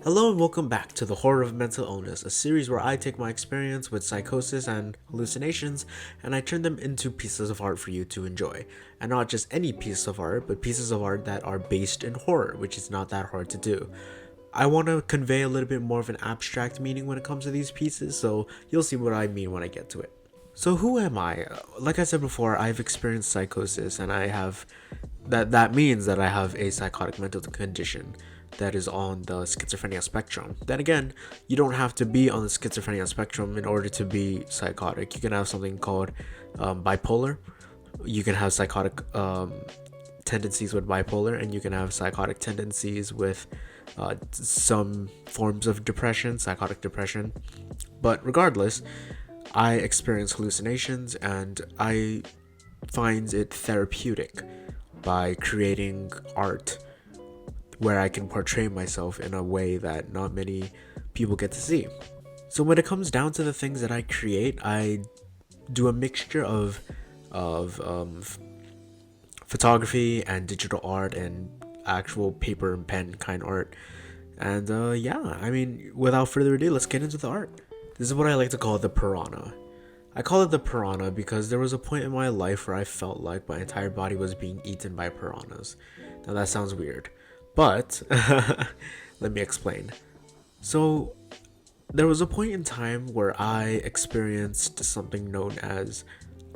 Hello and welcome back to The Horror of Mental Illness, a series where I take my experience with psychosis and hallucinations and I turn them into pieces of art for you to enjoy. And not just any piece of art, but pieces of art that are based in horror, which is not that hard to do. I want to convey a little bit more of an abstract meaning when it comes to these pieces, so you'll see what I mean when I get to it. So who am I? Like I said before, I've experienced psychosis and I have that means that I have a psychotic mental condition that is on the schizophrenia spectrum. Then again, you don't have to be on the schizophrenia spectrum in order to be psychotic. You can have something called bipolar. You can have psychotic tendencies with bipolar, and you can have psychotic tendencies with some forms of depression, psychotic depression. But regardless, I experience hallucinations and I find it therapeutic by creating art where I can portray myself in a way that not many people get to see. So when it comes down to the things that I create, I do a mixture of photography and digital art and actual paper and pen kind art. And without further ado, let's get into the art. This is what I like to call the piranha. I call it the piranha because there was a point in my life where I felt like my entire body was being eaten by piranhas. Now that sounds weird, but let me explain. So there was a point in time where I experienced something known as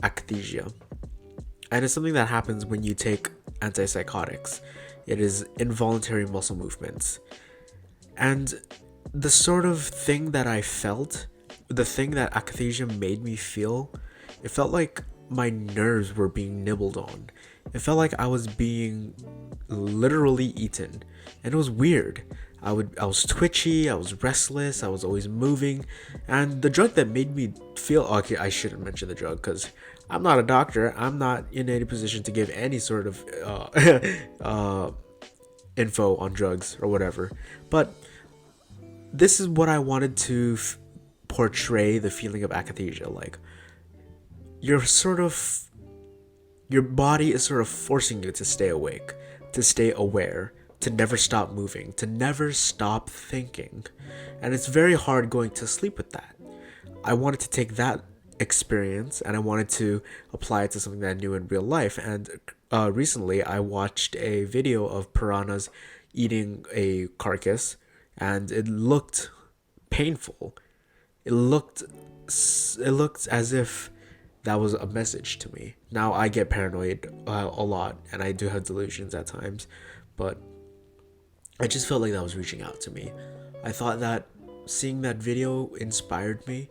akathisia. And it's something that happens when you take antipsychotics. It is involuntary muscle movements. And the sort of thing that I felt, the thing that akathisia made me feel, it felt like my nerves were being nibbled on. It felt like I was being literally eaten. And it was weird. I was twitchy, I was restless, I was always moving. And the drug that made me feel, okay, I shouldn't mention the drug because I'm not a doctor. I'm not in any position to give any sort of info on drugs or whatever. But this is what I wanted to portray the feeling of akathisia. Like, your body is sort of forcing you to stay awake, to stay aware, to never stop moving, to never stop thinking. And it's very hard going to sleep with that. I wanted to take that experience and I wanted to apply it to something that I knew in real life. And recently I watched a video of piranhas eating a carcass and it looked painful. It looked as if that was a message to me. Now I get paranoid a lot and I do have delusions at times, but I just felt like that was reaching out to me. I thought that seeing that video inspired me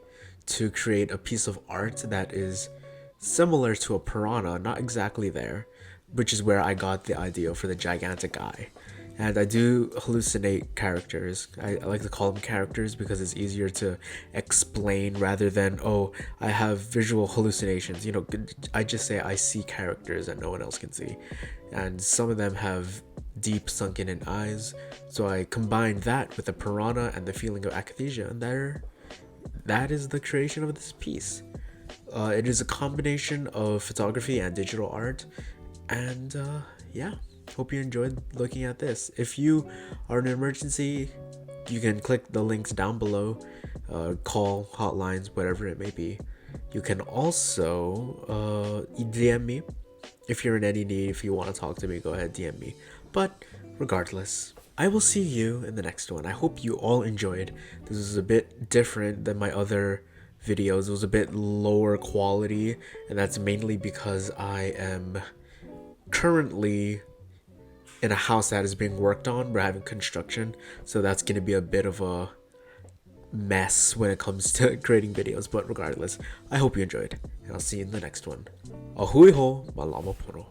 to create a piece of art that is similar to a piranha, not exactly there, which is where I got the idea for the gigantic eye. And I do hallucinate characters. I like to call them characters because it's easier to explain rather than, oh, I have visual hallucinations. You know, I just say I see characters that no one else can see. And some of them have deep sunken in eyes. So I combined that with the piranha and the feeling of akathisia, and that is the creation of this piece. It is a combination of photography and digital art. And yeah. Hope you enjoyed looking at this. If you are in an emergency, you can click the links down below, call hotlines, whatever it may be. You can also DM me if you're in any need. If you want to talk to me, go ahead, DM me. But regardless, I will see you in the next one. I hope you all enjoyed. This is a bit different than my other videos. It was a bit lower quality, and that's mainly because I am currently in a house that is being worked on. We're having construction, so that's going to be a bit of a mess when it comes to creating videos. But regardless, I hope you enjoyed, and I'll see you in the next one. Ahui ho, malama pono.